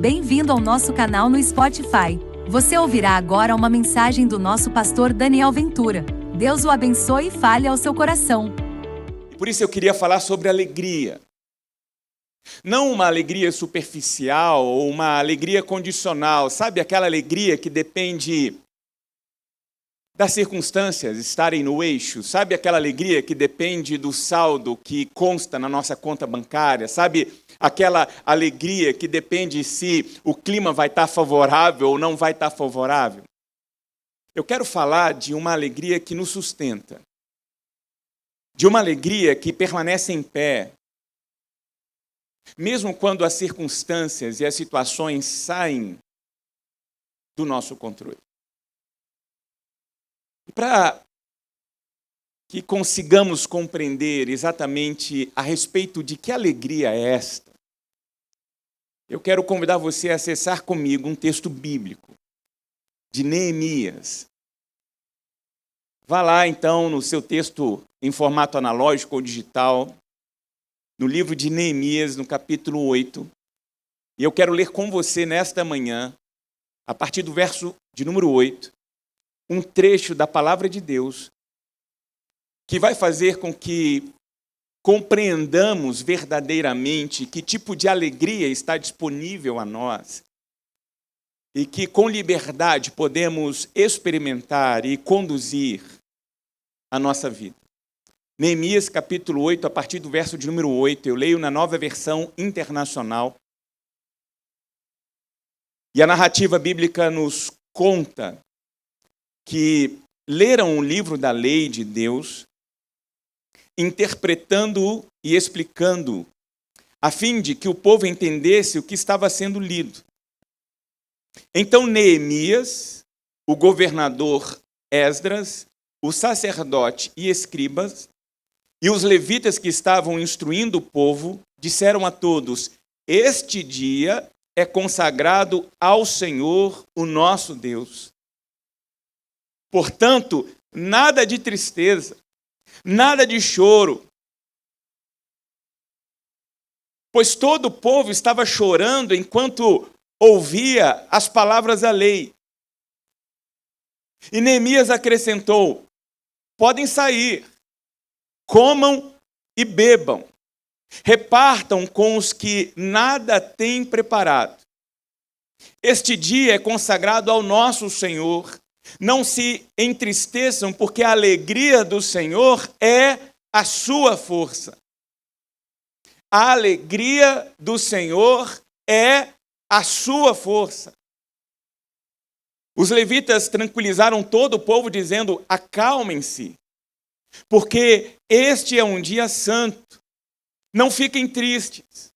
Bem-vindo ao nosso canal no Spotify. Você ouvirá agora uma mensagem do nosso pastor Daniel Ventura. Deus o abençoe e fale ao seu coração. Por isso eu queria falar sobre alegria. Não uma alegria superficial ou uma alegria condicional, sabe? Aquela alegria que depende das circunstâncias estarem no eixo, sabe? Aquela alegria que depende do saldo que consta na nossa conta bancária, sabe? Aquela alegria que depende se o clima vai estar favorável ou não vai estar favorável. Eu quero falar de uma alegria que nos sustenta, de uma alegria que permanece em pé, mesmo quando as circunstâncias e as situações saem do nosso controle. E para que consigamos compreender exatamente a respeito de que alegria é esta, eu quero convidar você a acessar comigo um texto bíblico de Neemias. Vá lá, então, no seu texto em formato analógico ou digital, no livro de Neemias, no capítulo 8. E eu quero ler com você nesta manhã, a partir do verso de número 8, um trecho da palavra de Deus que vai fazer com que compreendamos verdadeiramente que tipo de alegria está disponível a nós e que com liberdade podemos experimentar e conduzir a nossa vida. Neemias capítulo 8, a partir do verso de número 8, eu leio na Nova Versão Internacional. E a narrativa bíblica nos conta que leram o livro da lei de Deus, interpretando-o e explicando-o, a fim de que o povo entendesse o que estava sendo lido. Então Neemias, o governador Esdras, o sacerdote e escribas, e os levitas que estavam instruindo o povo, disseram a todos: este dia é consagrado ao Senhor, o nosso Deus. Portanto, nada de tristeza, nada de choro, pois todo o povo estava chorando enquanto ouvia as palavras da lei. E Neemias acrescentou: podem sair, comam e bebam, repartam com os que nada têm preparado. Este dia é consagrado ao nosso Senhor. Não se entristeçam, porque a alegria do Senhor é a sua força. A alegria do Senhor é a sua força. Os levitas tranquilizaram todo o povo, dizendo: acalmem-se, porque este é um dia santo. Não fiquem tristes.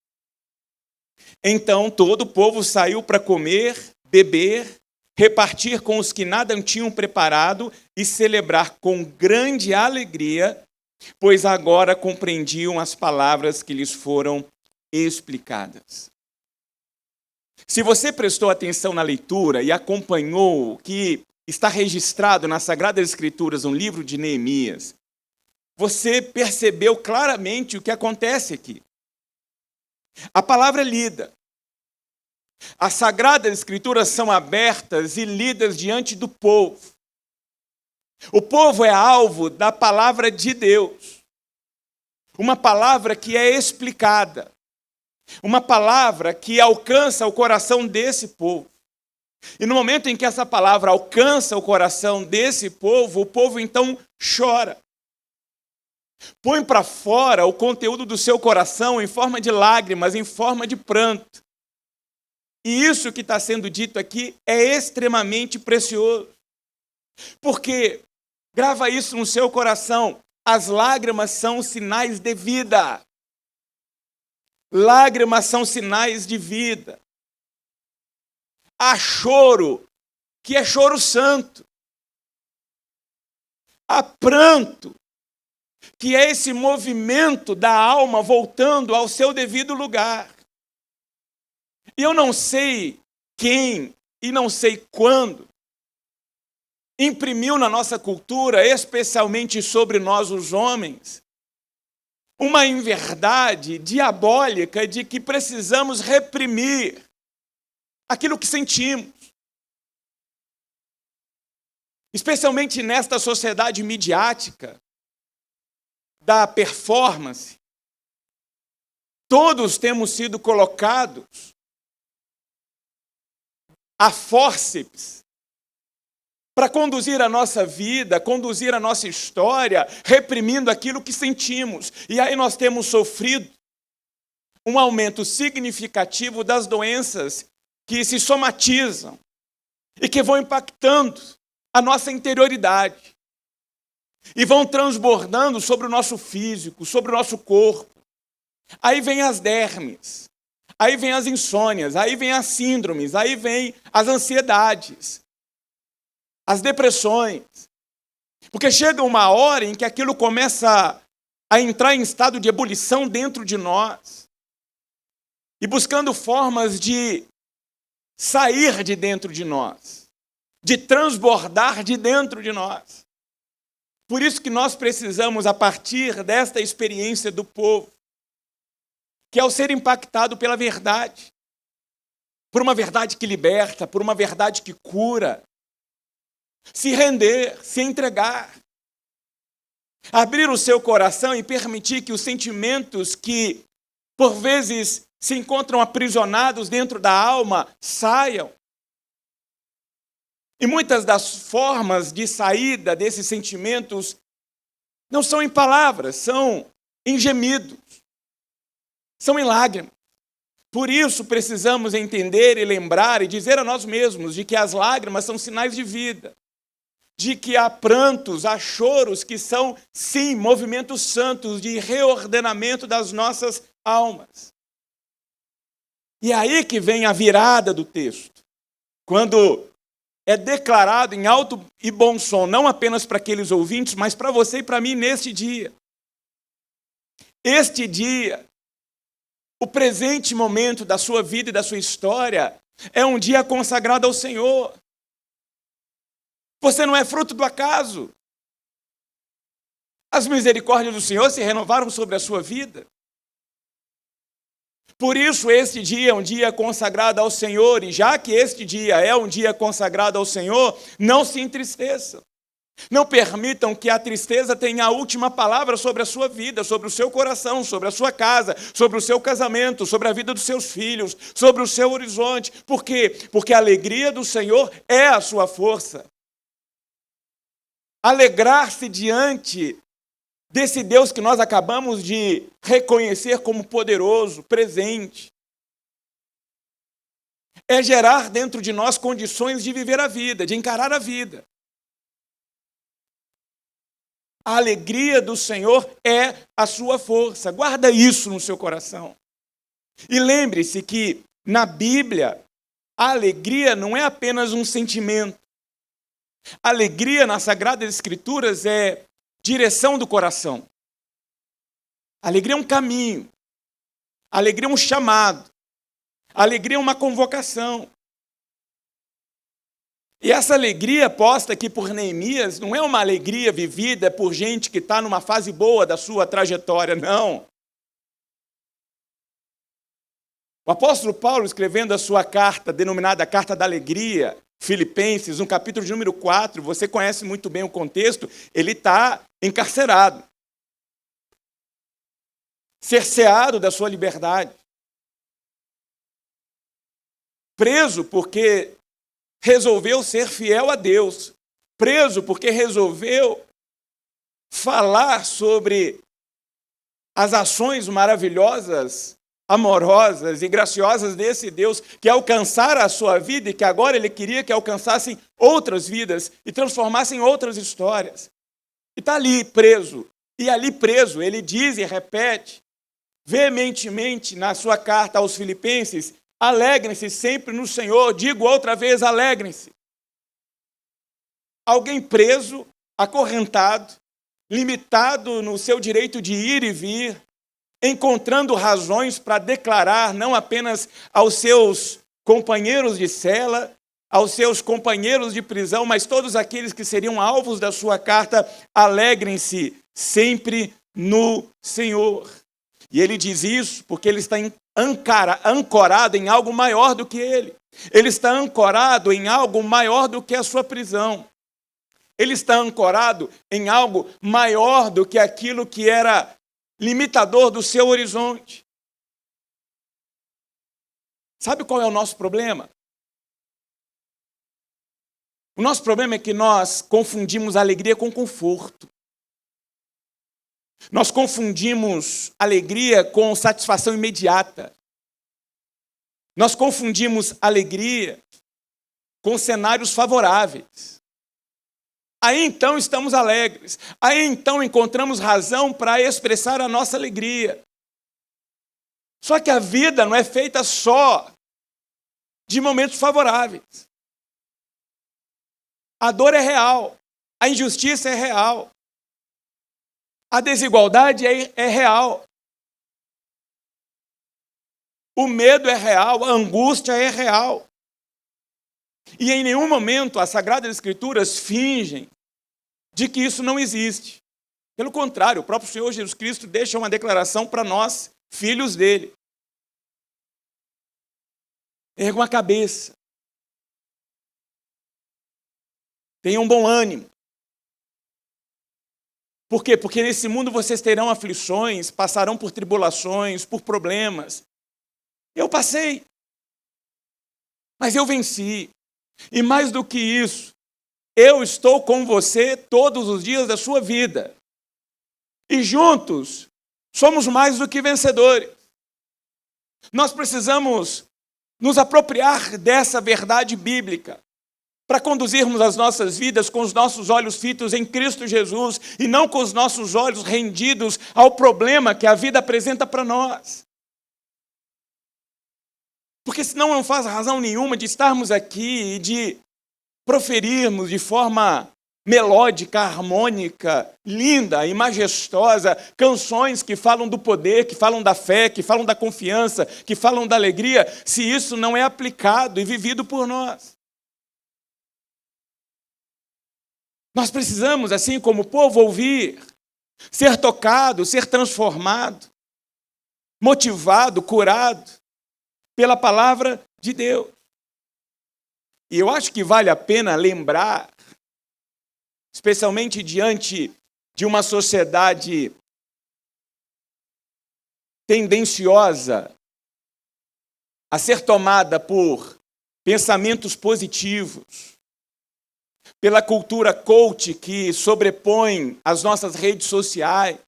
Então todo o povo saiu para comer, beber, repartir com os que nada tinham preparado e celebrar com grande alegria, pois agora compreendiam as palavras que lhes foram explicadas. Se você prestou atenção na leitura e acompanhou o que está registrado nas Sagradas Escrituras, no livro de Neemias, você percebeu claramente o que acontece aqui. A palavra é lida. As Sagradas Escrituras são abertas e lidas diante do povo. O povo é alvo da palavra de Deus. Uma palavra que é explicada. Uma palavra que alcança o coração desse povo. E no momento em que essa palavra alcança o coração desse povo, o povo então chora. Põe para fora o conteúdo do seu coração em forma de lágrimas, em forma de pranto. E isso que está sendo dito aqui é extremamente precioso. Porque, grava isso no seu coração, as lágrimas são sinais de vida. Lágrimas são sinais de vida. Há choro, que é choro santo. Há pranto, que é esse movimento da alma voltando ao seu devido lugar. E eu não sei quem e não sei quando imprimiu na nossa cultura, especialmente sobre nós os homens, uma inverdade diabólica de que precisamos reprimir aquilo que sentimos. Especialmente nesta sociedade midiática da performance, todos temos sido colocados a fórceps para conduzir a nossa vida, conduzir a nossa história, reprimindo aquilo que sentimos. E aí nós temos sofrido um aumento significativo das doenças que se somatizam e que vão impactando a nossa interioridade e vão transbordando sobre o nosso físico, sobre o nosso corpo. Aí vem as dermes, aí vem as insônias, aí vem as síndromes, aí vem as ansiedades, as depressões. Porque chega uma hora em que aquilo começa a entrar em estado de ebulição dentro de nós e buscando formas de sair de dentro de nós, de transbordar de dentro de nós. Por isso que nós precisamos, a partir desta experiência do povo, que ao ser impactado pela verdade, por uma verdade que liberta, por uma verdade que cura, se render, se entregar, abrir o seu coração e permitir que os sentimentos que, por vezes, se encontram aprisionados dentro da alma, saiam. E muitas das formas de saída desses sentimentos não são em palavras, são em gemidos, são em lágrimas. Por isso precisamos entender e lembrar e dizer a nós mesmos de que as lágrimas são sinais de vida, de que há prantos, há choros que são, sim, movimentos santos de reordenamento das nossas almas. E é aí que vem a virada do texto, quando é declarado em alto e bom som, não apenas para aqueles ouvintes, mas para você e para mim neste dia. Este dia, o presente momento da sua vida e da sua história, é um dia consagrado ao Senhor. Você não é fruto do acaso. As misericórdias do Senhor se renovaram sobre a sua vida. Por isso, este dia é um dia consagrado ao Senhor, e já que este dia é um dia consagrado ao Senhor, não se entristeçam. Não permitam que a tristeza tenha a última palavra sobre a sua vida, sobre o seu coração, sobre a sua casa, sobre o seu casamento, sobre a vida dos seus filhos, sobre o seu horizonte. Por quê? Porque a alegria do Senhor é a sua força. Alegrar-se diante desse Deus que nós acabamos de reconhecer como poderoso, presente, é gerar dentro de nós condições de viver a vida, de encarar a vida. A alegria do Senhor é a sua força. Guarda isso no seu coração. E lembre-se que, na Bíblia, a alegria não é apenas um sentimento. A alegria nas Sagradas Escrituras é direção do coração. A alegria é um caminho. A alegria é um chamado. A alegria é uma convocação. E essa alegria posta aqui por Neemias não é uma alegria vivida por gente que está numa fase boa da sua trajetória, não. O apóstolo Paulo, escrevendo a sua carta, denominada Carta da Alegria, Filipenses, no capítulo de número 4, você conhece muito bem o contexto, ele está encarcerado, cerceado da sua liberdade, preso porque resolveu ser fiel a Deus, preso porque resolveu falar sobre as ações maravilhosas, amorosas e graciosas desse Deus que alcançara a sua vida e que agora ele queria que alcançassem outras vidas e transformassem outras histórias. E está ali preso. E ali preso, ele diz e repete veementemente na sua carta aos Filipenses: alegrem-se sempre no Senhor. Digo outra vez, alegrem-se. Alguém preso, acorrentado, limitado no seu direito de ir e vir, encontrando razões para declarar não apenas aos seus companheiros de cela, aos seus companheiros de prisão, mas todos aqueles que seriam alvos da sua carta: alegrem-se sempre no Senhor. E ele diz isso porque ele está ancorado em algo maior do que ele. Ele está ancorado em algo maior do que a sua prisão. Ele está ancorado em algo maior do que aquilo que era limitador do seu horizonte. Sabe qual é o nosso problema? O nosso problema é que nós confundimos alegria com conforto. Nós confundimos alegria com satisfação imediata. Nós confundimos alegria com cenários favoráveis. Aí então estamos alegres. Aí então encontramos razão para expressar a nossa alegria. Só que a vida não é feita só de momentos favoráveis. A dor é real. A injustiça é real. A desigualdade é real. O medo é real, a angústia é real. E em nenhum momento as Sagradas Escrituras fingem de que isso não existe. Pelo contrário, o próprio Senhor Jesus Cristo deixa uma declaração para nós, filhos dele. Ergam a cabeça. Tenham bom ânimo. Por quê? Porque nesse mundo vocês terão aflições, passarão por tribulações, por problemas. Eu passei, mas eu venci. E mais do que isso, eu estou com você todos os dias da sua vida. E juntos, somos mais do que vencedores. Nós precisamos nos apropriar dessa verdade bíblica para conduzirmos as nossas vidas com os nossos olhos fitos em Cristo Jesus e não com os nossos olhos rendidos ao problema que a vida apresenta para nós. Porque senão não faz razão nenhuma de estarmos aqui e de proferirmos de forma melódica, harmônica, linda e majestosa canções que falam do poder, que falam da fé, que falam da confiança, que falam da alegria, se isso não é aplicado e vivido por nós. Nós precisamos, assim como o povo, ouvir, ser tocado, ser transformado, motivado, curado pela palavra de Deus. E eu acho que vale a pena lembrar, especialmente diante de uma sociedade tendenciosa a ser tomada por pensamentos positivos, pela cultura coach que sobrepõe as nossas redes sociais,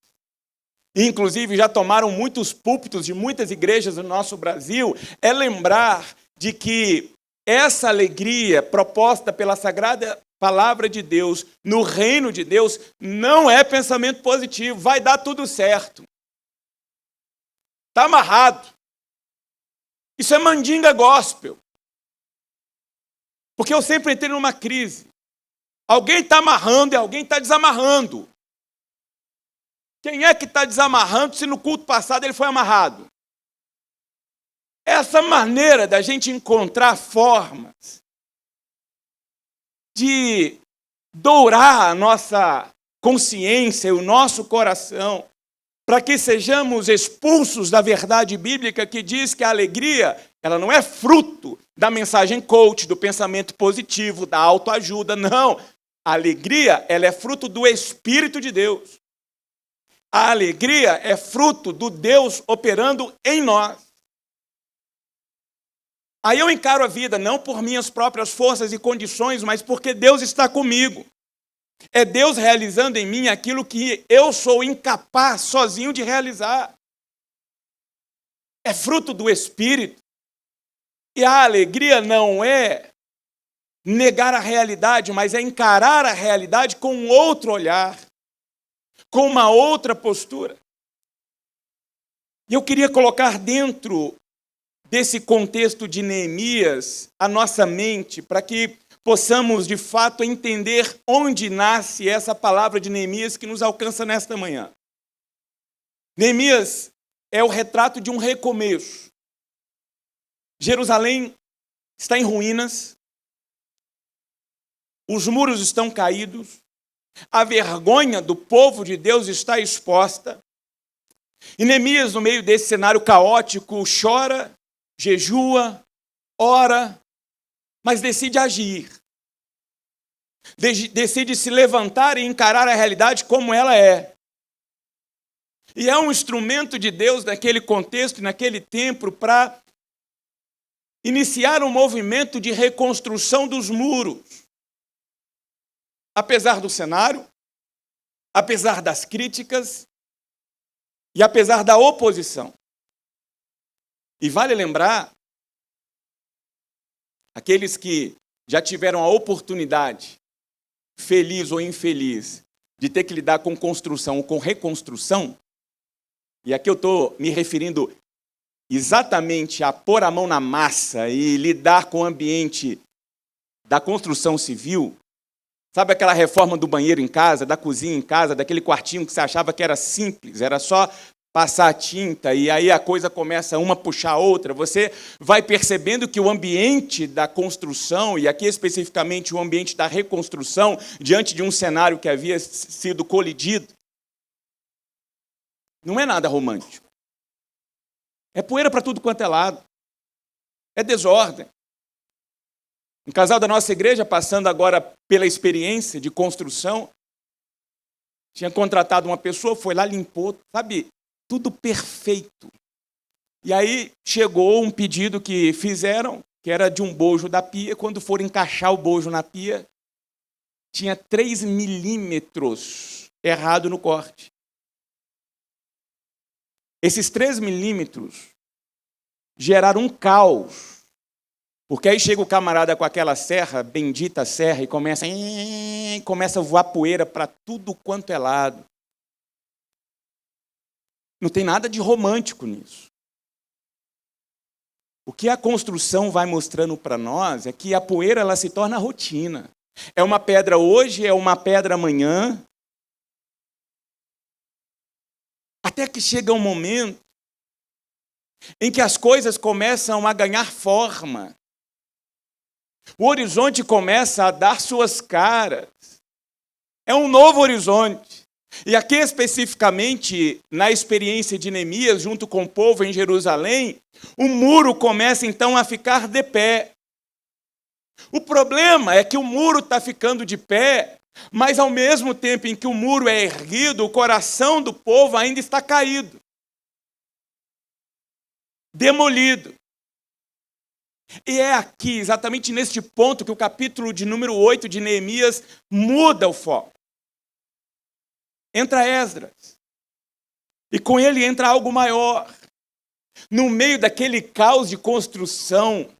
e inclusive já tomaram muitos púlpitos de muitas igrejas no nosso Brasil, é lembrar de que essa alegria proposta pela Sagrada Palavra de Deus, no reino de Deus, não é pensamento positivo, vai dar tudo certo. Está amarrado. Isso é mandinga gospel. Porque eu sempre entrei numa crise. Alguém está amarrando e alguém está desamarrando. Quem é que está desamarrando se no culto passado ele foi amarrado? Essa maneira da gente encontrar formas de dourar a nossa consciência e o nosso coração para que sejamos expulsos da verdade bíblica que diz que a alegria, ela não é fruto da mensagem coach, do pensamento positivo, da autoajuda, não. A alegria, ela é fruto do Espírito de Deus. A alegria é fruto do Deus operando em nós. Aí eu encaro a vida não por minhas próprias forças e condições, mas porque Deus está comigo. É Deus realizando em mim aquilo que eu sou incapaz sozinho de realizar. É fruto do Espírito. E a alegria não é negar a realidade, mas é encarar a realidade com um outro olhar, com uma outra postura. E eu queria colocar dentro desse contexto de Neemias a nossa mente, para que possamos, de fato, entender onde nasce essa palavra de Neemias que nos alcança nesta manhã. Neemias é o retrato de um recomeço. Jerusalém está em ruínas, os muros estão caídos, a vergonha do povo de Deus está exposta, e Neemias, no meio desse cenário caótico, chora, jejua, ora, mas decide agir. Decide se levantar e encarar a realidade como ela é. E é um instrumento de Deus naquele contexto, naquele tempo, para iniciar um movimento de reconstrução dos muros. Apesar do cenário, apesar das críticas e apesar da oposição. E vale lembrar, aqueles que já tiveram a oportunidade, feliz ou infeliz, de ter que lidar com construção ou com reconstrução, e aqui eu estou me referindo exatamente a pôr a mão na massa e lidar com o ambiente da construção civil. Sabe aquela reforma do banheiro em casa, da cozinha em casa, daquele quartinho que você achava que era simples, era só passar a tinta e aí a coisa começa uma a puxar a outra. Você vai percebendo que o ambiente da construção, e aqui especificamente o ambiente da reconstrução, diante de um cenário que havia sido colidido, não é nada romântico. É poeira para tudo quanto é lado. É desordem. Um casal da nossa igreja, passando agora pela experiência de construção, tinha contratado uma pessoa, foi lá, limpou, sabe, tudo perfeito. E aí chegou um pedido que fizeram, que era de um bojo da pia. Quando foram encaixar o bojo na pia, tinha 3 milímetros errado no corte. Esses 3 milímetros geraram um caos. Porque aí chega o camarada com aquela serra, bendita serra, e começa a voar poeira para tudo quanto é lado. Não tem nada de romântico nisso. O que a construção vai mostrando para nós é que a poeira ela se torna rotina. É uma pedra hoje, é uma pedra amanhã. Até que chega um momento em que as coisas começam a ganhar forma. O horizonte começa a dar suas caras. É um novo horizonte. E aqui especificamente, na experiência de Neemias, junto com o povo em Jerusalém, o muro começa então a ficar de pé. O problema é que o muro está ficando de pé, mas ao mesmo tempo em que o muro é erguido, o coração do povo ainda está caído, demolido. E é aqui, exatamente neste ponto, que o capítulo de número 8 de Neemias muda o foco. Entra Esdras. E com ele entra algo maior. No meio daquele caos de construção,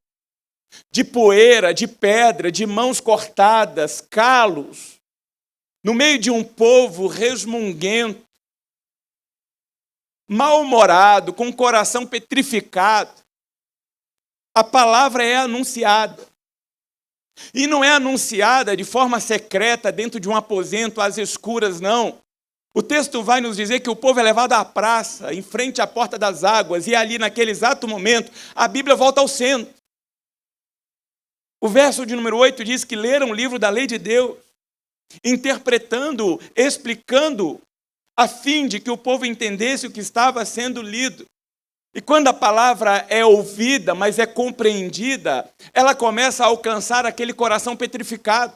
de poeira, de pedra, de mãos cortadas, calos, no meio de um povo resmunguento, mal-humorado, com o coração petrificado, a palavra é anunciada. E não é anunciada de forma secreta dentro de um aposento às escuras, não. O texto vai nos dizer que o povo é levado à praça, em frente à porta das águas, e ali, naquele exato momento, a Bíblia volta ao centro. O verso de número 8 diz que leram o livro da lei de Deus, interpretando, explicando, a fim de que o povo entendesse o que estava sendo lido. E quando a palavra é ouvida, mas é compreendida, ela começa a alcançar aquele coração petrificado.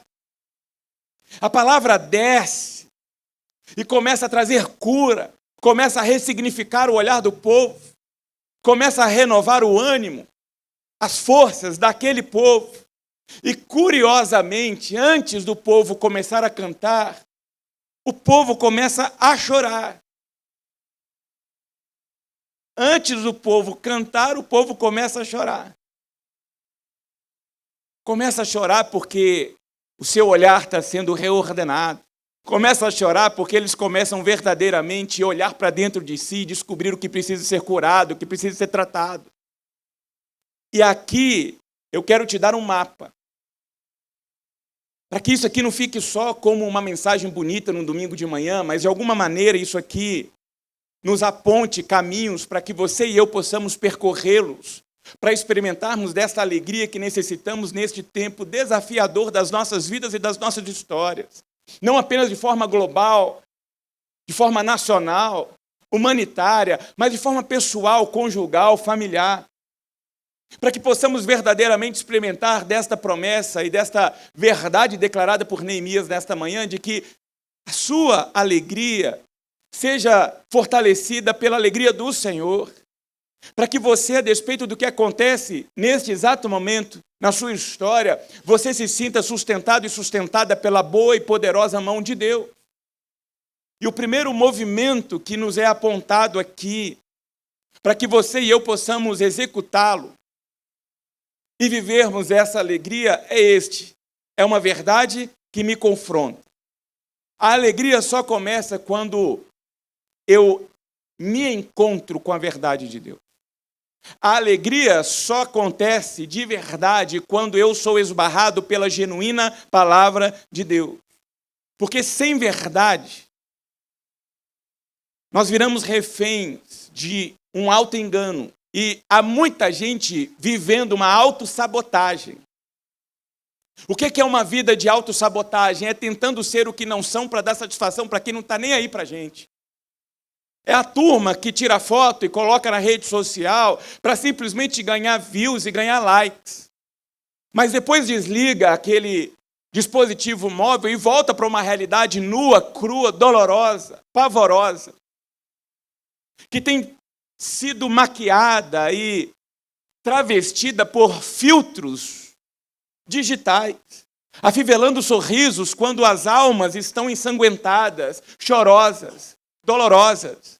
A palavra desce e começa a trazer cura, começa a ressignificar o olhar do povo, começa a renovar o ânimo, as forças daquele povo. E curiosamente, antes do povo começar a cantar, o povo começa a chorar. Antes do povo cantar, o povo começa a chorar. Começa a chorar porque o seu olhar está sendo reordenado. Começa a chorar porque eles começam verdadeiramente a olhar para dentro de si e descobrir o que precisa ser curado, o que precisa ser tratado. E aqui eu quero te dar um mapa. Para que isso aqui não fique só como uma mensagem bonita no domingo de manhã, mas de alguma maneira isso aqui nos aponte caminhos para que você e eu possamos percorrê-los, para experimentarmos desta alegria que necessitamos neste tempo desafiador das nossas vidas e das nossas histórias. Não apenas de forma global, de forma nacional, humanitária, mas de forma pessoal, conjugal, familiar. para que possamos verdadeiramente experimentar desta promessa e desta verdade declarada por Neemias nesta manhã, de que a sua alegria seja fortalecida pela alegria do Senhor, para que você, a despeito do que acontece neste exato momento, na sua história, você se sinta sustentado e sustentada pela boa e poderosa mão de Deus. E o primeiro movimento que nos é apontado aqui, para que você e eu possamos executá-lo e vivermos essa alegria, é este. É uma verdade que me confronta. A alegria só começa quando eu me encontro com a verdade de Deus. A alegria só acontece de verdade quando eu sou esbarrado pela genuína palavra de Deus. Porque sem verdade, nós viramos reféns de um auto-engano. E há muita gente vivendo uma autossabotagem. O que é uma vida de autossabotagem? É tentando ser o que não são para dar satisfação para quem não está nem aí para a gente. É a turma que tira foto e coloca na rede social para simplesmente ganhar views e ganhar likes. Mas depois desliga aquele dispositivo móvel e volta para uma realidade nua, crua, dolorosa, pavorosa, que tem sido maquiada e travestida por filtros digitais, afivelando sorrisos quando as almas estão ensanguentadas, chorosas, dolorosas.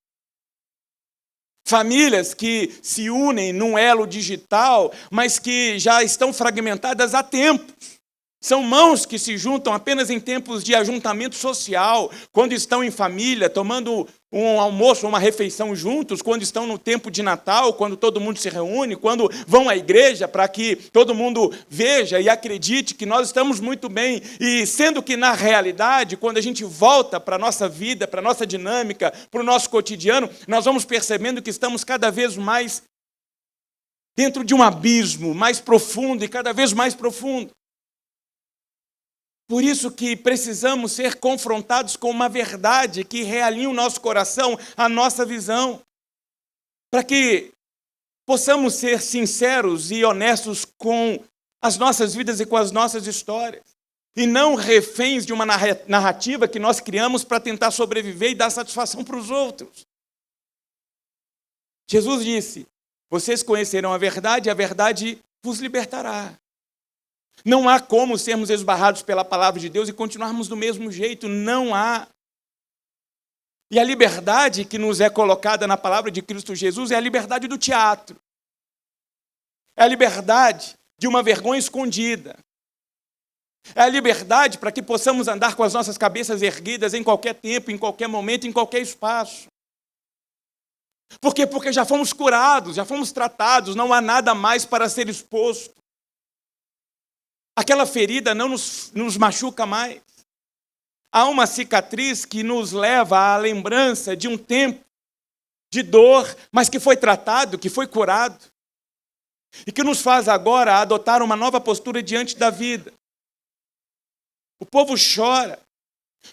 Famílias que se unem num elo digital, mas que já estão fragmentadas há tempos. São mãos que se juntam apenas em tempos de ajuntamento social, quando estão em família, tomando um almoço, uma refeição juntos, quando estão no tempo de Natal, quando todo mundo se reúne, quando vão à igreja para que todo mundo veja e acredite que nós estamos muito bem. E sendo que, na realidade, quando a gente volta para a nossa vida, para a nossa dinâmica, para o nosso cotidiano, nós vamos percebendo que estamos cada vez mais dentro de um abismo mais profundo e cada vez mais profundo. Por isso que precisamos ser confrontados com uma verdade que realinhe o nosso coração, a nossa visão, para que possamos ser sinceros e honestos com as nossas vidas e com as nossas histórias, e não reféns de uma narrativa que nós criamos para tentar sobreviver e dar satisfação para os outros. Jesus disse: vocês conhecerão a verdade vos libertará. Não há como sermos esbarrados pela palavra de Deus e continuarmos do mesmo jeito, não há. E a liberdade que nos é colocada na palavra de Cristo Jesus é a liberdade do teatro. É a liberdade de uma vergonha escondida. É a liberdade para que possamos andar com as nossas cabeças erguidas em qualquer tempo, em qualquer momento, em qualquer espaço. Por quê? Porque já fomos curados, já fomos tratados, não há nada mais para ser exposto. Aquela ferida não nos machuca mais. Há uma cicatriz que nos leva à lembrança de um tempo de dor, mas que foi tratado, que foi curado. E que nos faz agora adotar uma nova postura diante da vida. O povo chora.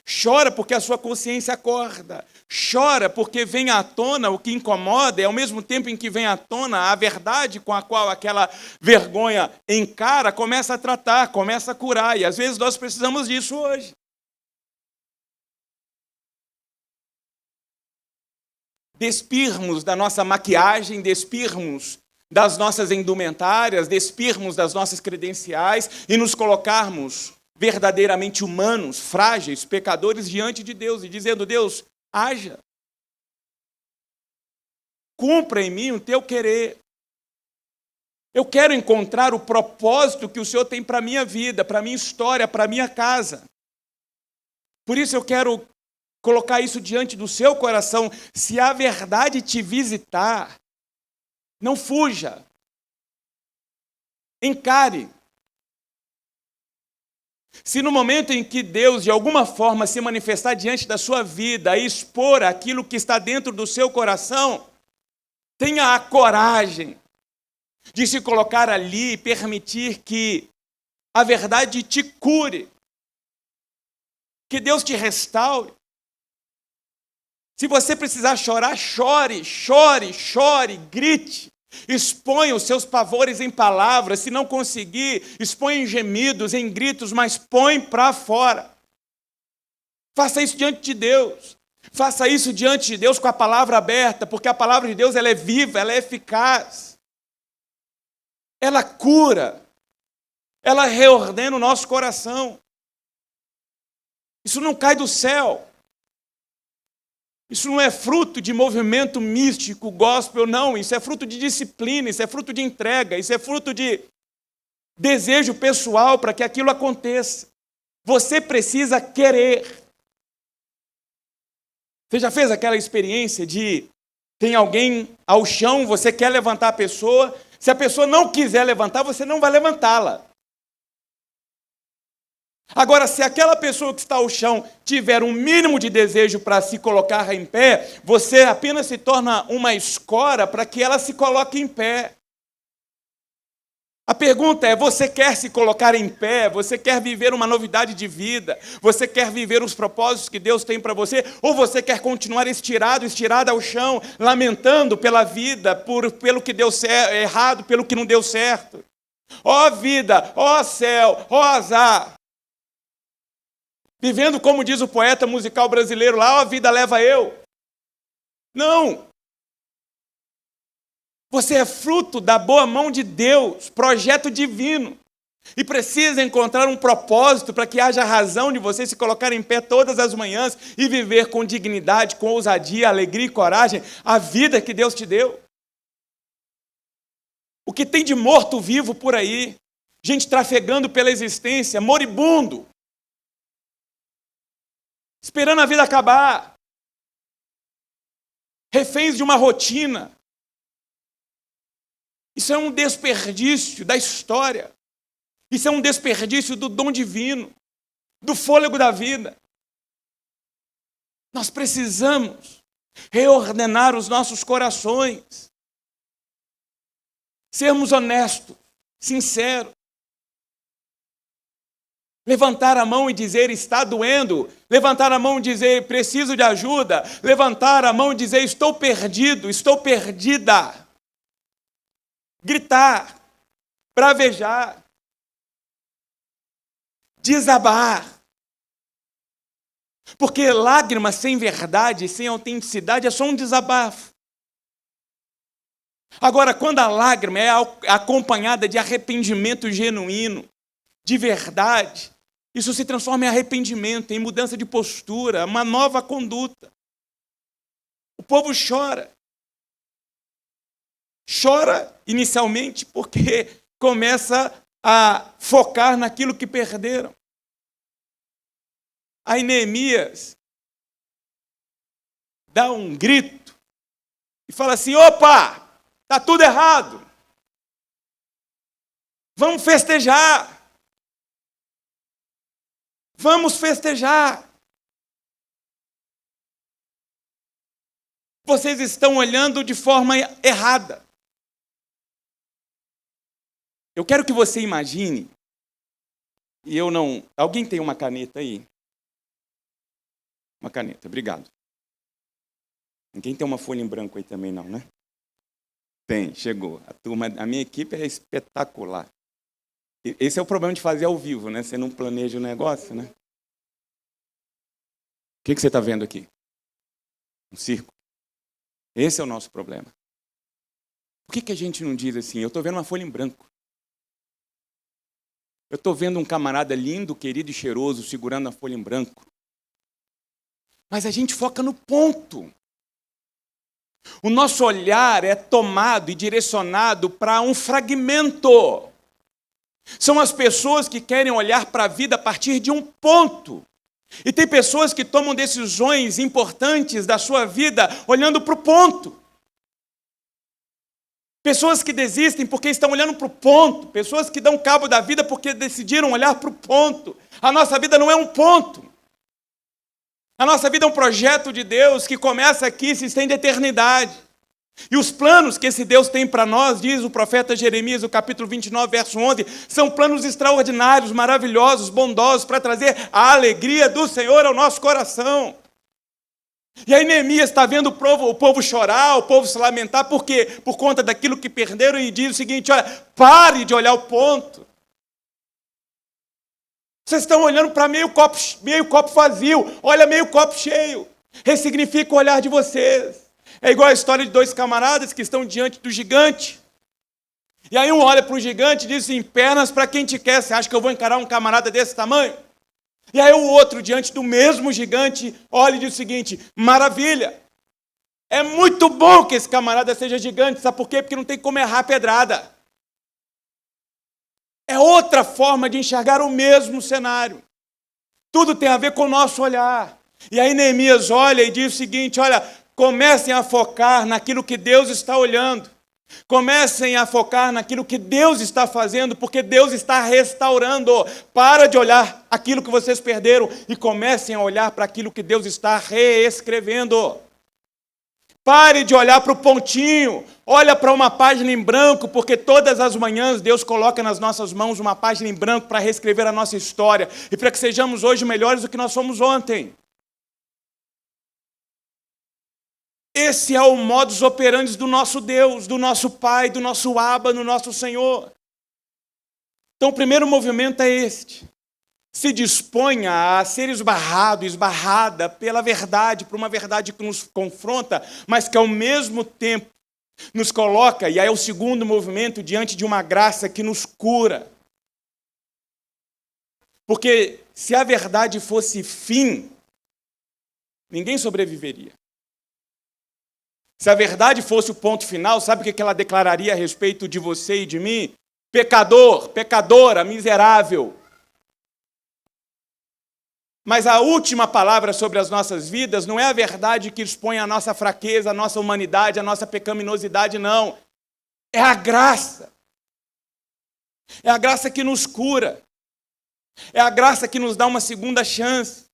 Chora porque a sua consciência acorda. Chora porque vem à tona o que incomoda, e ao mesmo tempo em que vem à tona a verdade com a qual aquela vergonha encara, começa a tratar, começa a curar. E às vezes nós precisamos disso hoje. Despirmos da nossa maquiagem, despirmos das nossas indumentárias, despirmos das nossas credenciais e nos colocarmos verdadeiramente humanos, frágeis, pecadores diante de Deus e dizendo: Deus, haja. Cumpra em mim o teu querer. Eu quero encontrar o propósito que o Senhor tem para a minha vida, para a minha história, para a minha casa. Por isso eu quero colocar isso diante do seu coração. Se a verdade te visitar, não fuja. Encare. Se no momento em que Deus, de alguma forma, se manifestar diante da sua vida e expor aquilo que está dentro do seu coração, tenha a coragem de se colocar ali e permitir que a verdade te cure, que Deus te restaure. Se você precisar chorar, chore, chore, chore, grite, Exponha os seus pavores em palavras. Se não conseguir, exponha em gemidos, em gritos, mas põe para fora. Faça isso diante de Deus. Faça isso diante de Deus com a palavra aberta, porque a palavra de Deus ela é viva, ela é eficaz. Ela cura. Ela reordena o nosso coração. Isso não cai do céu. Isso não é fruto de movimento místico, gospel, não. Isso é fruto de disciplina, isso é fruto de entrega, isso é fruto de desejo pessoal para que aquilo aconteça. Você precisa querer. Você já fez aquela experiência de tem alguém ao chão, você quer levantar a pessoa, se a pessoa não quiser levantar, você não vai levantá-la. Agora, se aquela pessoa que está ao chão tiver um mínimo de desejo para se colocar em pé, você apenas se torna uma escora para que ela se coloque em pé. A pergunta é, você quer se colocar em pé? Você quer viver uma novidade de vida? Você quer viver os propósitos que Deus tem para você? Ou você quer continuar estirada ao chão, lamentando pela vida, pelo que deu errado, pelo que não deu certo? Ó vida, ó céu, ó azar. Vivendo, como diz o poeta musical brasileiro lá, ó a vida leva eu. Não. Você é fruto da boa mão de Deus, projeto divino. E precisa encontrar um propósito para que haja razão de você se colocar em pé todas as manhãs e viver com dignidade, com ousadia, alegria e coragem a vida que Deus te deu. O que tem de morto-vivo por aí, gente trafegando pela existência, moribundo, esperando a vida acabar, reféns de uma rotina. Isso é um desperdício da história. Isso é um desperdício do dom divino, do fôlego da vida. Nós precisamos reordenar os nossos corações, sermos honestos, sinceros. Levantar a mão e dizer, está doendo. Levantar a mão e dizer, preciso de ajuda. Levantar a mão e dizer, estou perdido, estou perdida. Gritar, bravejar, desabar. Porque lágrimas sem verdade, sem autenticidade, é só um desabafo. Agora, quando a lágrima é acompanhada de arrependimento genuíno, de verdade, isso se transforma em arrependimento, em mudança de postura, uma nova conduta. O povo chora. Chora inicialmente porque começa a focar naquilo que perderam. Aí Neemias dá um grito e fala assim, opa, está tudo errado. Vamos festejar. Vamos festejar. Vocês estão olhando de forma errada. Eu quero que você imagine, e eu não... Alguém tem uma caneta aí? Uma caneta, obrigado. Ninguém tem uma folha em branco aí também não, né? Tem, chegou. A minha equipe é espetacular. Esse é o problema de fazer ao vivo, né? Você não planeja o negócio, né? O que você está vendo aqui? Um circo. Esse é o nosso problema. Por que a gente não diz assim, eu estou vendo uma folha em branco? Eu estou vendo um camarada lindo, querido e cheiroso segurando a folha em branco. Mas a gente foca no ponto. O nosso olhar é tomado e direcionado para um fragmento. São as pessoas que querem olhar para a vida a partir de um ponto. E tem pessoas que tomam decisões importantes da sua vida olhando para o ponto. Pessoas que desistem porque estão olhando para o ponto. Pessoas que dão cabo da vida porque decidiram olhar para o ponto. A nossa vida não é um ponto. A nossa vida é um projeto de Deus que começa aqui e se estende à eternidade. E os planos que esse Deus tem para nós, diz o profeta Jeremias, no capítulo 29, verso 11, são planos extraordinários, maravilhosos, bondosos, para trazer a alegria do Senhor ao nosso coração. E aí Neemias está vendo o povo chorar, o povo se lamentar, por quê? Por conta daquilo que perderam, e diz o seguinte: olha, pare de olhar o ponto. Vocês estão olhando para meio copo vazio, olha meio copo cheio. Ressignifica o olhar de vocês. É igual a história de dois camaradas que estão diante do gigante. E aí um olha para o gigante e diz assim: pernas para quem te quer, você acha que eu vou encarar um camarada desse tamanho? E aí o outro, diante do mesmo gigante, olha e diz o seguinte: maravilha, é muito bom que esse camarada seja gigante, sabe por quê? Porque não tem como errar a pedrada. É outra forma de enxergar o mesmo cenário. Tudo tem a ver com o nosso olhar. E aí Neemias olha e diz o seguinte: olha, comecem a focar naquilo que Deus está olhando. Comecem a focar naquilo que Deus está fazendo, porque Deus está restaurando. Para de olhar aquilo que vocês perderam e comecem a olhar para aquilo que Deus está reescrevendo. Pare de olhar para o pontinho, olha para uma página em branco, porque todas as manhãs Deus coloca nas nossas mãos uma página em branco para reescrever a nossa história e para que sejamos hoje melhores do que nós fomos ontem. Esse é o modus operandi do nosso Deus, do nosso Pai, do nosso Abba, do nosso Senhor. Então o primeiro movimento é este: se disponha a ser esbarrada pela verdade, por uma verdade que nos confronta, mas que ao mesmo tempo nos coloca, e aí é o segundo movimento, diante de uma graça que nos cura. Porque se a verdade fosse fim, ninguém sobreviveria. Se a verdade fosse o ponto final, sabe o que ela declararia a respeito de você e de mim? Pecador, pecadora, miserável. Mas a última palavra sobre as nossas vidas não é a verdade que expõe a nossa fraqueza, a nossa humanidade, a nossa pecaminosidade, não. É a graça. É a graça que nos cura. É a graça que nos dá uma segunda chance.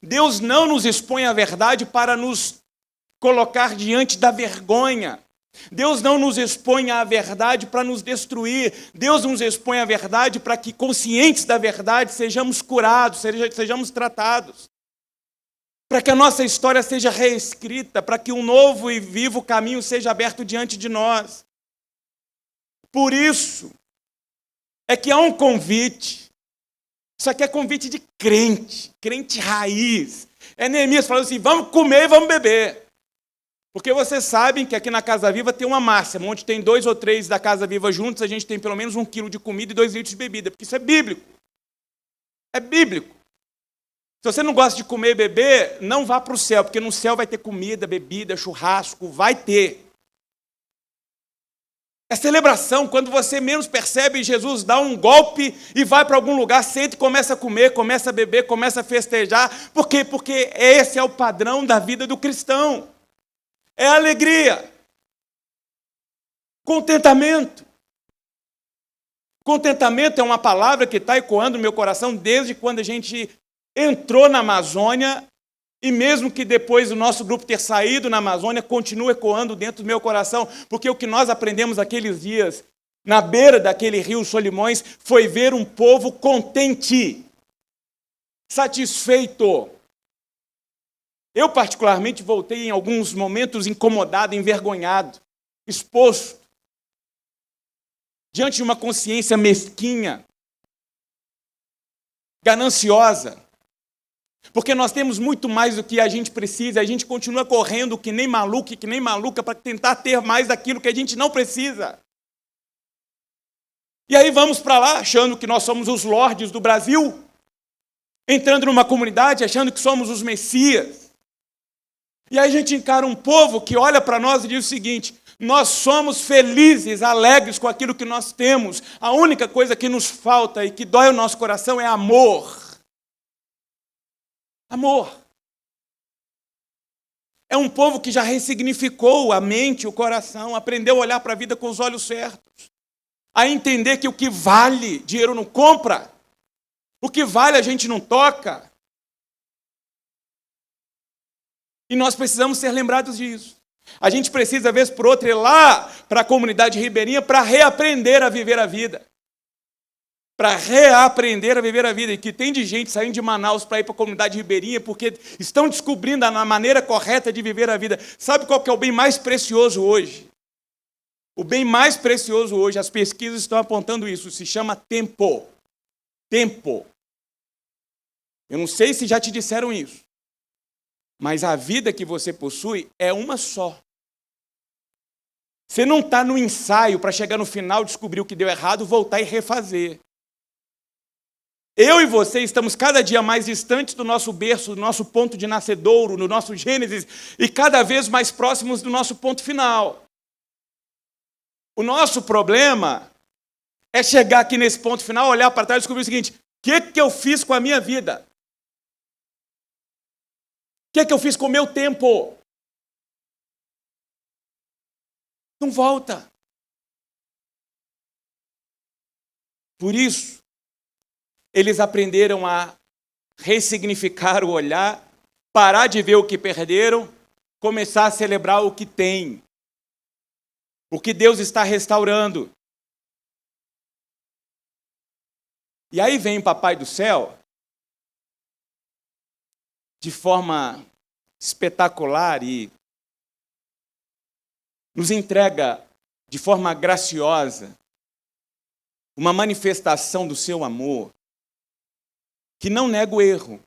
Deus não nos expõe a verdade para nos colocar diante da vergonha. Deus não nos expõe à verdade para nos destruir. Deus nos expõe à verdade para que, conscientes da verdade, sejamos curados, sejamos tratados. Para que a nossa história seja reescrita, para que um novo e vivo caminho seja aberto diante de nós. Por isso é que há um convite. Isso aqui é convite de crente raiz. É Neemias falando assim: vamos comer e vamos beber. Porque vocês sabem que aqui na Casa Viva tem uma máxima, onde tem 2 ou 3 da Casa Viva juntos, a gente tem pelo menos 1 quilo de comida e 2 litros de bebida, porque isso é bíblico. É bíblico. Se você não gosta de comer e beber, não vá para o céu, porque no céu vai ter comida, bebida, churrasco, vai ter. É celebração, quando você menos percebe, Jesus dá um golpe e vai para algum lugar, senta e começa a comer, começa a beber, começa a festejar. Por quê? Porque esse é o padrão da vida do cristão. É alegria, contentamento. Contentamento é uma palavra que está ecoando no meu coração desde quando a gente entrou na Amazônia, e mesmo que depois o nosso grupo ter saído na Amazônia, continua ecoando dentro do meu coração, porque o que nós aprendemos aqueles dias, na beira daquele rio Solimões, foi ver um povo contente, satisfeito. Eu, particularmente, voltei em alguns momentos incomodado, envergonhado, exposto, diante de uma consciência mesquinha, gananciosa, porque nós temos muito mais do que a gente precisa, a gente continua correndo que nem maluco e que nem maluca para tentar ter mais daquilo que a gente não precisa. E aí vamos para lá, achando que nós somos os lordes do Brasil, entrando numa comunidade, achando que somos os messias. E aí a gente encara um povo que olha para nós e diz o seguinte: nós somos felizes, alegres com aquilo que nós temos. A única coisa que nos falta e que dói o nosso coração é amor. Amor. É um povo que já ressignificou a mente, o coração, aprendeu a olhar para a vida com os olhos certos, a entender que o que vale, dinheiro não compra, o que vale a gente não toca. E nós precisamos ser lembrados disso. A gente precisa, vez por outra, ir lá para a comunidade ribeirinha para reaprender a viver a vida. para reaprender a viver a vida. E que tem de gente saindo de Manaus para ir para a comunidade ribeirinha porque estão descobrindo a maneira correta de viver a vida. Sabe qual que é o bem mais precioso hoje? O bem mais precioso hoje, as pesquisas estão apontando isso, se chama tempo. Tempo. Eu não sei se já te disseram isso, mas a vida que você possui é uma só. Você não está no ensaio para chegar no final, descobrir o que deu errado, voltar e refazer. Eu e você estamos cada dia mais distantes do nosso berço, do nosso ponto de nascedouro, do nosso Gênesis, e cada vez mais próximos do nosso ponto final. O nosso problema é chegar aqui nesse ponto final, olhar para trás e descobrir o seguinte: o que eu fiz com a minha vida? O que eu fiz com o meu tempo? Não volta. Por isso, eles aprenderam a ressignificar o olhar, parar de ver o que perderam, começar a celebrar o que tem. O que Deus está restaurando. E aí vem o Papai do Céu, de forma espetacular, e nos entrega de forma graciosa uma manifestação do seu amor que não nega o erro.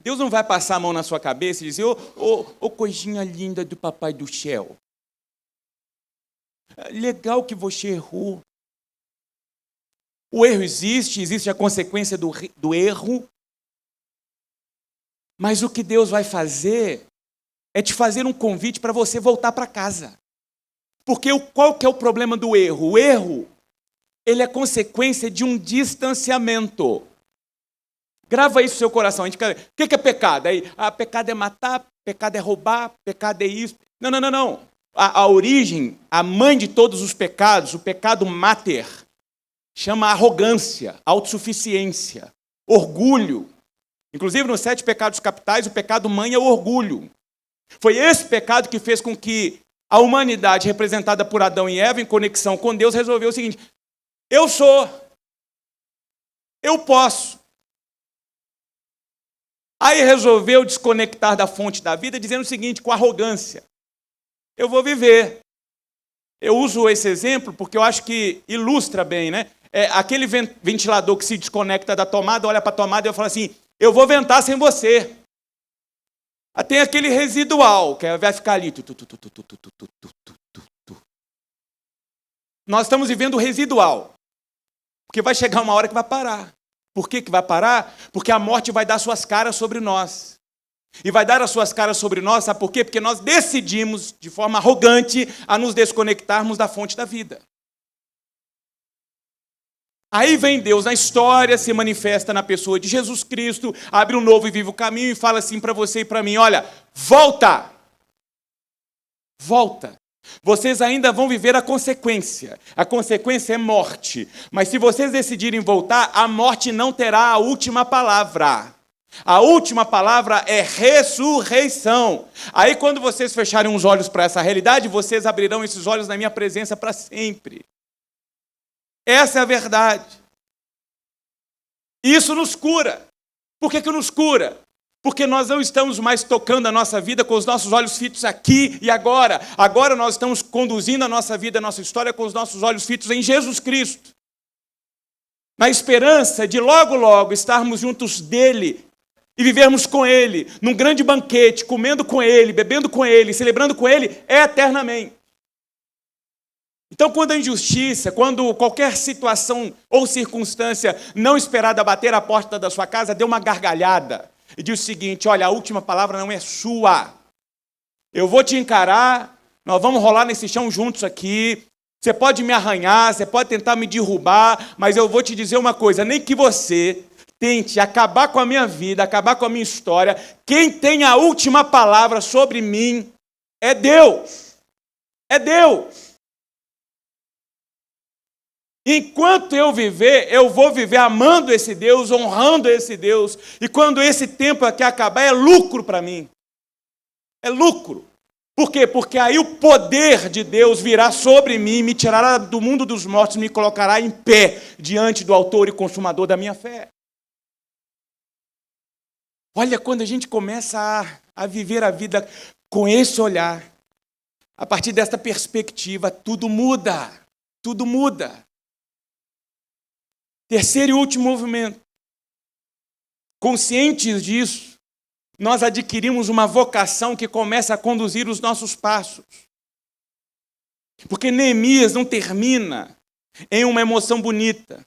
Deus não vai passar a mão na sua cabeça e dizer: ô coisinha linda do Papai do Céu, legal que você errou. O erro existe a consequência do erro, mas o que Deus vai fazer é te fazer um convite para você voltar para casa. Porque qual que é o problema do erro? O erro, ele é consequência de um distanciamento. Grava isso no seu coração. O que é pecado? Pecado é matar, pecado é roubar, pecado é isso. Não. A origem, a mãe de todos os pecados, o pecado máter, chama arrogância, autossuficiência, orgulho. Inclusive, nos 7 pecados capitais, o pecado mãe é o orgulho. Foi esse pecado que fez com que a humanidade, representada por Adão e Eva, em conexão com Deus, resolveu o seguinte: eu sou, eu posso. Aí resolveu desconectar da fonte da vida, dizendo o seguinte, com arrogância: eu vou viver. Eu uso esse exemplo porque eu acho que ilustra bem, né? Aquele ventilador que se desconecta da tomada, olha para a tomada e fala assim: eu vou ventar sem você. Tem aquele residual, que vai ficar ali. Nós estamos vivendo o residual. Porque vai chegar uma hora que vai parar. Por que vai parar? Porque a morte vai dar suas caras sobre nós. E vai dar as suas caras sobre nós, sabe por quê? Porque nós decidimos, de forma arrogante, a nos desconectarmos da fonte da vida. Aí vem Deus na história, se manifesta na pessoa de Jesus Cristo, abre um novo e vivo caminho e fala assim para você e para mim: olha, volta! Volta! Vocês ainda vão viver a consequência. A consequência é morte. Mas se vocês decidirem voltar, a morte não terá a última palavra. A última palavra é ressurreição. Aí quando vocês fecharem os olhos para essa realidade, vocês abrirão esses olhos na minha presença para sempre. Essa é a verdade. Isso nos cura. Por que nos cura? Porque nós não estamos mais tocando a nossa vida com os nossos olhos fitos aqui e agora. Agora nós estamos conduzindo a nossa vida, a nossa história com os nossos olhos fitos em Jesus Cristo. Na esperança de logo, logo estarmos juntos dele e vivermos com ele, num grande banquete, comendo com ele, bebendo com ele, celebrando com ele eternamente. Então, quando a injustiça, quando qualquer situação ou circunstância não esperada bater a porta da sua casa, dê uma gargalhada e diz o seguinte: olha, a última palavra não é sua. Eu vou te encarar, nós vamos rolar nesse chão juntos aqui. Você pode me arranhar, você pode tentar me derrubar, mas eu vou te dizer uma coisa: nem que você tente acabar com a minha vida, acabar com a minha história, quem tem a última palavra sobre mim é Deus. É Deus. Enquanto eu viver, eu vou viver amando esse Deus, honrando esse Deus. E quando esse tempo aqui acabar, é lucro para mim. É lucro. Por quê? Porque aí o poder de Deus virá sobre mim, me tirará do mundo dos mortos, me colocará em pé diante do autor e consumador da minha fé. Olha, quando a gente começa a viver a vida com esse olhar, a partir desta perspectiva, tudo muda. Tudo muda. Terceiro e último movimento. Conscientes disso, nós adquirimos uma vocação que começa a conduzir os nossos passos. Porque Neemias não termina em uma emoção bonita.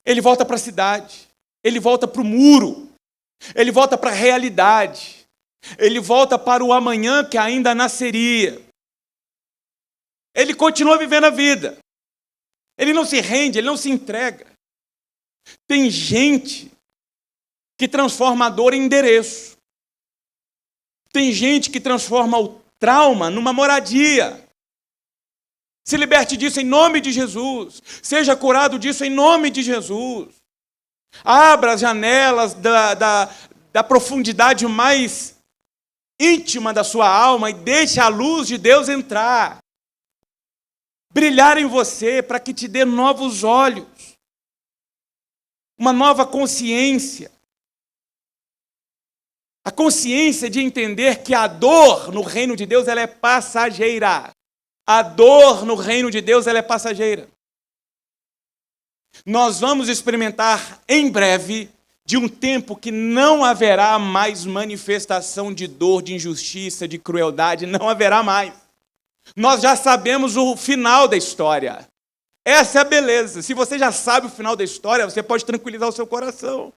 Ele volta para a cidade, ele volta para o muro, ele volta para a realidade, ele volta para o amanhã que ainda nasceria. Ele continua vivendo a vida. Ele não se rende, ele não se entrega. Tem gente que transforma a dor em endereço. Tem gente que transforma o trauma numa moradia. Se liberte disso em nome de Jesus. Seja curado disso em nome de Jesus. Abra as janelas da profundidade mais íntima da sua alma e deixe a luz de Deus entrar. Brilhar em você para que te dê novos olhos. Uma nova consciência. A consciência de entender que a dor no reino de Deus ela é passageira. A dor no reino de Deus ela é passageira. Nós vamos experimentar em breve de um tempo que não haverá mais manifestação de dor, de injustiça, de crueldade, não haverá mais. Nós já sabemos o final da história. Essa é a beleza. Se você já sabe o final da história, você pode tranquilizar o seu coração.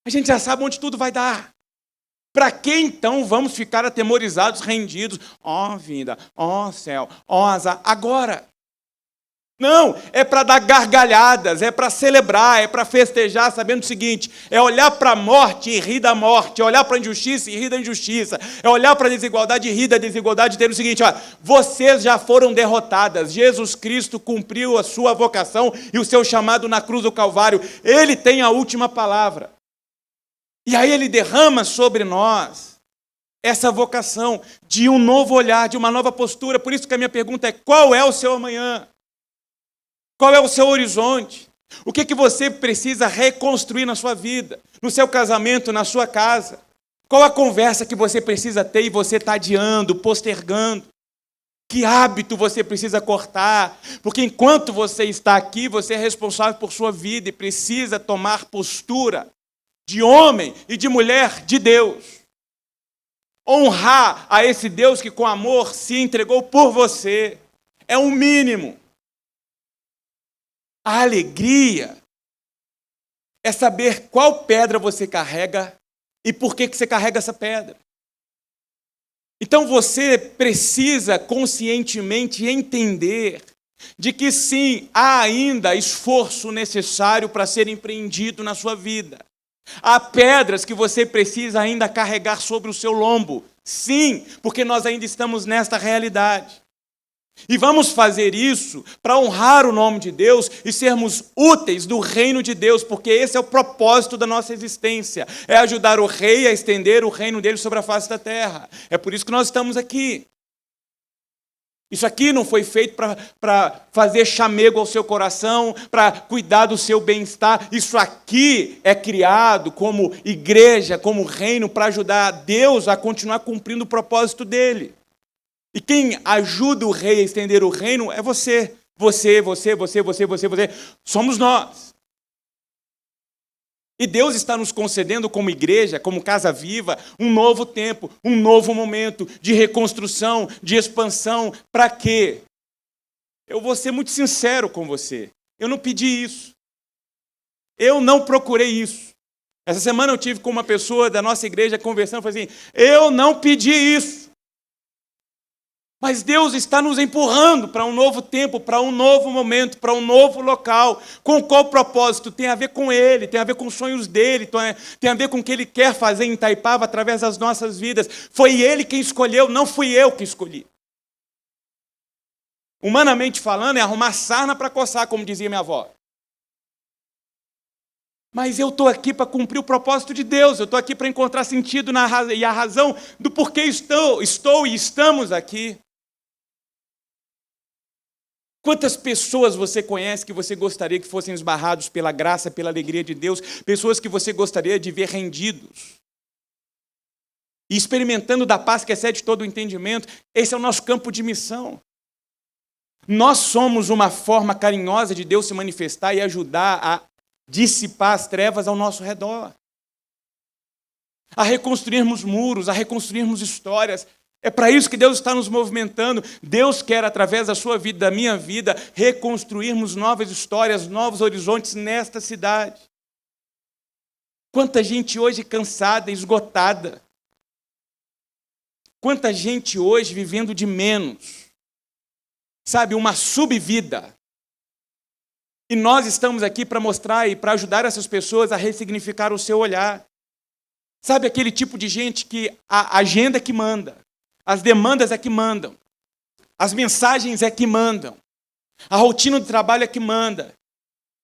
A gente já sabe onde tudo vai dar. Para que então vamos ficar atemorizados, rendidos? Ó vida, ó céu, ó azar. Agora. Não, é para dar gargalhadas, é para celebrar, é para festejar, sabendo o seguinte, é olhar para a morte e rir da morte, é olhar para a injustiça e rir da injustiça, é olhar para a desigualdade e rir da desigualdade, e ter o seguinte, ó, vocês já foram derrotadas, Jesus Cristo cumpriu a sua vocação e o seu chamado na cruz do Calvário, Ele tem a última palavra. E aí Ele derrama sobre nós essa vocação de um novo olhar, de uma nova postura, por isso que a minha pergunta é, qual é o seu amanhã? Qual é o seu horizonte? O que você precisa reconstruir na sua vida, no seu casamento, na sua casa? Qual a conversa que você precisa ter e você está adiando, postergando? Que hábito você precisa cortar? Porque enquanto você está aqui, você é responsável por sua vida e precisa tomar postura de homem e de mulher de Deus. Honrar a esse Deus que com amor se entregou por você. É um mínimo. A alegria é saber qual pedra você carrega e por que você carrega essa pedra. Então você precisa conscientemente entender de que sim, há ainda esforço necessário para ser empreendido na sua vida. Há pedras que você precisa ainda carregar sobre o seu lombo. Sim, porque nós ainda estamos nesta realidade. E vamos fazer isso para honrar o nome de Deus e sermos úteis do reino de Deus, porque esse é o propósito da nossa existência, é ajudar o rei a estender o reino dele sobre a face da terra. É por isso que nós estamos aqui. Isso aqui não foi feito para fazer chamego ao seu coração, para cuidar do seu bem-estar. Isso aqui é criado como igreja, como reino, para ajudar Deus a continuar cumprindo o propósito dele. E quem ajuda o rei a estender o reino é você. Você. Somos nós. E Deus está nos concedendo como igreja, como casa viva, um novo tempo, um novo momento de reconstrução, de expansão. Para quê? Eu vou ser muito sincero com você. Eu não pedi isso. Eu não procurei isso. Essa semana eu tive com uma pessoa da nossa igreja conversando, falei assim, eu não pedi isso. Mas Deus está nos empurrando para um novo tempo, para um novo momento, para um novo local. Com qual propósito? Tem a ver com Ele, tem a ver com os sonhos dEle, tem a ver com o que Ele quer fazer em Itaipava através das nossas vidas. Foi Ele quem escolheu, não fui eu que escolhi. Humanamente falando, é arrumar sarna para coçar, como dizia minha avó. Mas eu estou aqui para cumprir o propósito de Deus, eu estou aqui para encontrar sentido e a razão do porquê estou e estamos aqui. Quantas pessoas você conhece que você gostaria que fossem esbarrados pela graça, pela alegria de Deus, pessoas que você gostaria de ver rendidos e experimentando da paz que excede todo o entendimento? Esse é o nosso campo de missão. Nós somos uma forma carinhosa de Deus se manifestar e ajudar a dissipar as trevas ao nosso redor, a reconstruirmos muros, a reconstruirmos histórias. É para isso que Deus está nos movimentando. Deus quer, através da sua vida, da minha vida, reconstruirmos novas histórias, novos horizontes nesta cidade. Quanta gente hoje cansada, esgotada. Quanta gente hoje vivendo de menos. Sabe, uma subvida. E nós estamos aqui para mostrar e para ajudar essas pessoas a ressignificar o seu olhar. Sabe, aquele tipo de gente que a agenda é que manda, as demandas é que mandam, as mensagens é que mandam, a rotina do trabalho é que manda.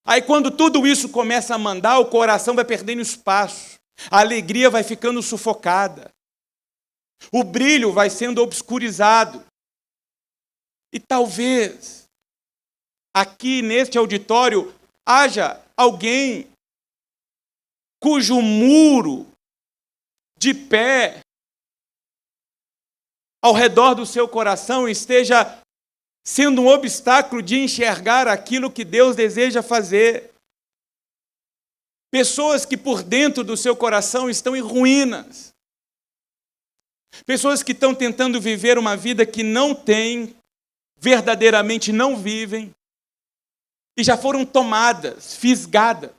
Aí quando tudo isso começa a mandar, o coração vai perdendo espaço, a alegria vai ficando sufocada, o brilho vai sendo obscurizado. E talvez aqui neste auditório haja alguém cujo muro de pé ao redor do seu coração esteja sendo um obstáculo de enxergar aquilo que Deus deseja fazer. Pessoas que por dentro do seu coração estão em ruínas. Pessoas que estão tentando viver uma vida que não têm, verdadeiramente não vivem, e já foram tomadas, fisgadas.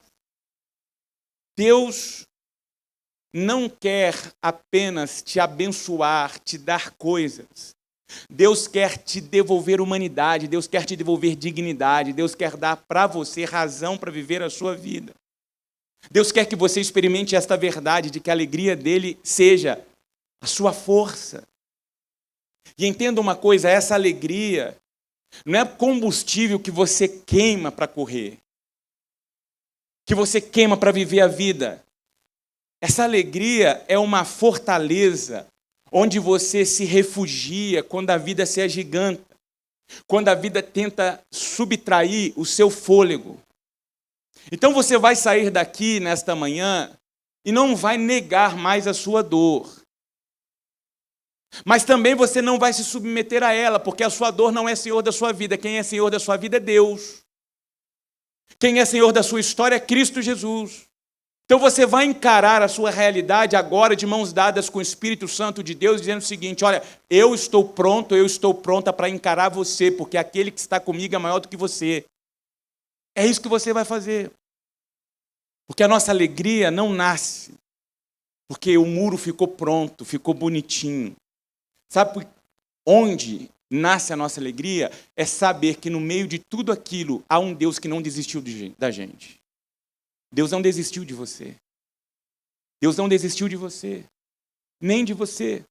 Deus não quer apenas te abençoar, te dar coisas. Deus quer te devolver humanidade, Deus quer te devolver dignidade, Deus quer dar para você razão para viver a sua vida. Deus quer que você experimente esta verdade de que a alegria dele seja a sua força. E entenda uma coisa, essa alegria não é combustível que você queima para correr, que você queima para viver a vida. Essa alegria é uma fortaleza onde você se refugia quando a vida se agiganta, quando a vida tenta subtrair o seu fôlego. Então você vai sair daqui nesta manhã e não vai negar mais a sua dor. Mas também você não vai se submeter a ela, porque a sua dor não é senhor da sua vida. Quem é senhor da sua vida é Deus. Quem é senhor da sua história é Cristo Jesus. Então você vai encarar a sua realidade agora de mãos dadas com o Espírito Santo de Deus, dizendo o seguinte: olha, eu estou pronta para encarar você, porque aquele que está comigo é maior do que você. É isso que você vai fazer. Porque a nossa alegria não nasce porque o muro ficou pronto, ficou bonitinho. Sabe onde nasce a nossa alegria? É saber que no meio de tudo aquilo há um Deus que não desistiu da gente. Deus não desistiu de você. Deus não desistiu de você, nem de você.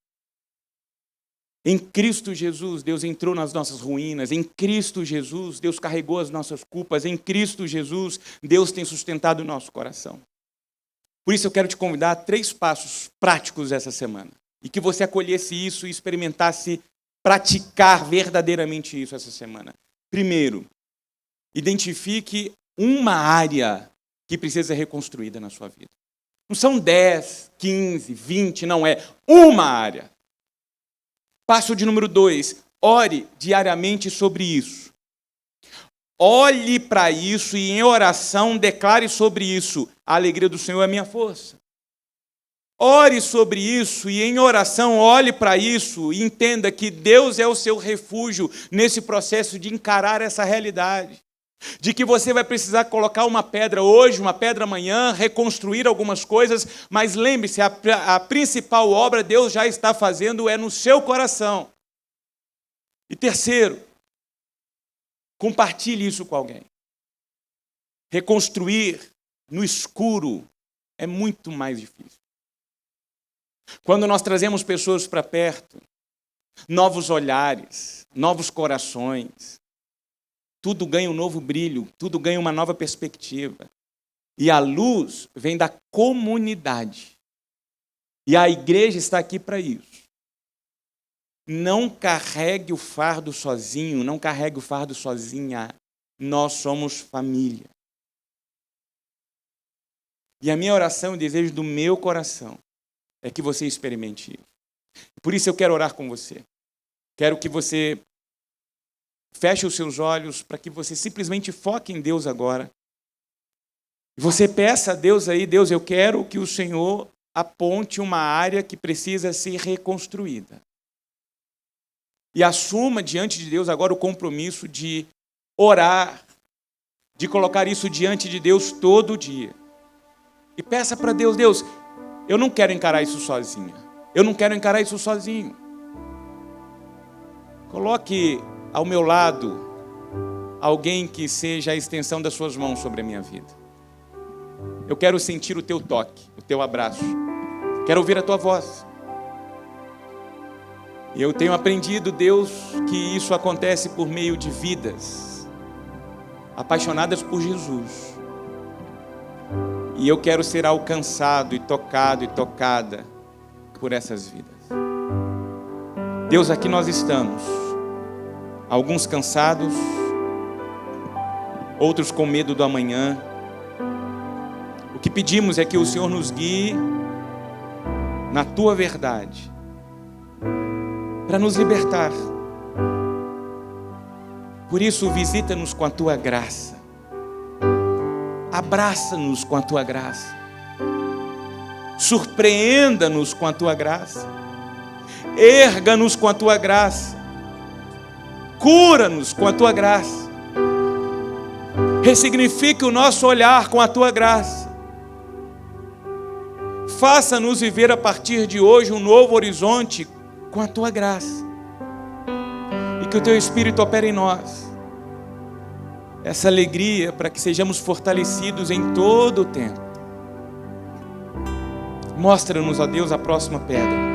Em Cristo Jesus, Deus entrou nas nossas ruínas. Em Cristo Jesus, Deus carregou as nossas culpas. Em Cristo Jesus, Deus tem sustentado o nosso coração. Por isso eu quero te convidar a 3 passos práticos essa semana. E que você acolhesse isso e experimentasse praticar verdadeiramente isso essa semana. Primeiro, identifique uma área que precisa ser reconstruída na sua vida. Não são 10, 15, 20, não é. Uma área. Passo de número 2, ore diariamente sobre isso. Olhe para isso e em oração declare sobre isso: a alegria do Senhor é a minha força. Ore sobre isso e em oração olhe para isso e entenda que Deus é o seu refúgio nesse processo de encarar essa realidade. De que você vai precisar colocar uma pedra hoje, uma pedra amanhã, reconstruir algumas coisas, mas lembre-se, a principal obra Deus já está fazendo é no seu coração. E terceiro, compartilhe isso com alguém. Reconstruir no escuro é muito mais difícil. Quando nós trazemos pessoas para perto, novos olhares, novos corações, tudo ganha um novo brilho, tudo ganha uma nova perspectiva. E a luz vem da comunidade. E a igreja está aqui para isso. Não carregue o fardo sozinho, não carregue o fardo sozinha. Nós somos família. E a minha oração, o desejo do meu coração, é que você experimente isso. Por isso eu quero orar com você. Quero que você feche os seus olhos para que você simplesmente foque em Deus agora. E você peça a Deus aí, Deus, eu quero que o Senhor aponte uma área que precisa ser reconstruída. E assuma diante de Deus agora o compromisso de orar, de colocar isso diante de Deus todo dia. E peça para Deus, Deus, eu não quero encarar isso sozinha. Eu não quero encarar isso sozinho. Coloque ao meu lado alguém que seja a extensão das suas mãos sobre a minha vida. Eu quero sentir o teu toque, o teu abraço. Quero ouvir a tua voz. E eu tenho aprendido, Deus, que isso acontece por meio de vidas apaixonadas por Jesus. E eu quero ser alcançado e tocado e tocada por essas vidas. Deus, aqui nós estamos. Alguns cansados, outros com medo do amanhã. O que pedimos é que o Senhor nos guie na tua verdade, para nos libertar. Por isso, visita-nos com a tua graça. Abraça-nos com a tua graça. Surpreenda-nos com a tua graça. Erga-nos com a tua graça. Cura-nos com a tua graça. Ressignifique o nosso olhar com a tua graça. Faça-nos viver a partir de hoje um novo horizonte com a tua graça. E que o teu Espírito opere em nós essa alegria para que sejamos fortalecidos em todo o tempo. Mostra-nos, ó Deus, a próxima pedra.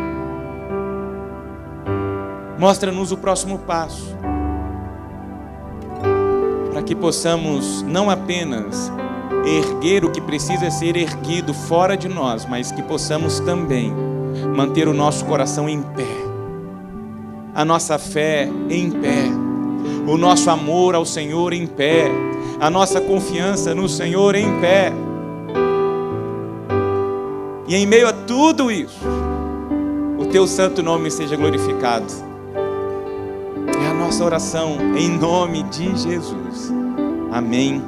Mostra-nos o próximo passo, para que possamos não apenas erguer o que precisa ser erguido fora de nós, mas que possamos também manter o nosso coração em pé, a nossa fé em pé, o nosso amor ao Senhor em pé, a nossa confiança no Senhor em pé. E em meio a tudo isso, o teu santo nome seja glorificado. É a nossa oração em nome de Jesus. Amém.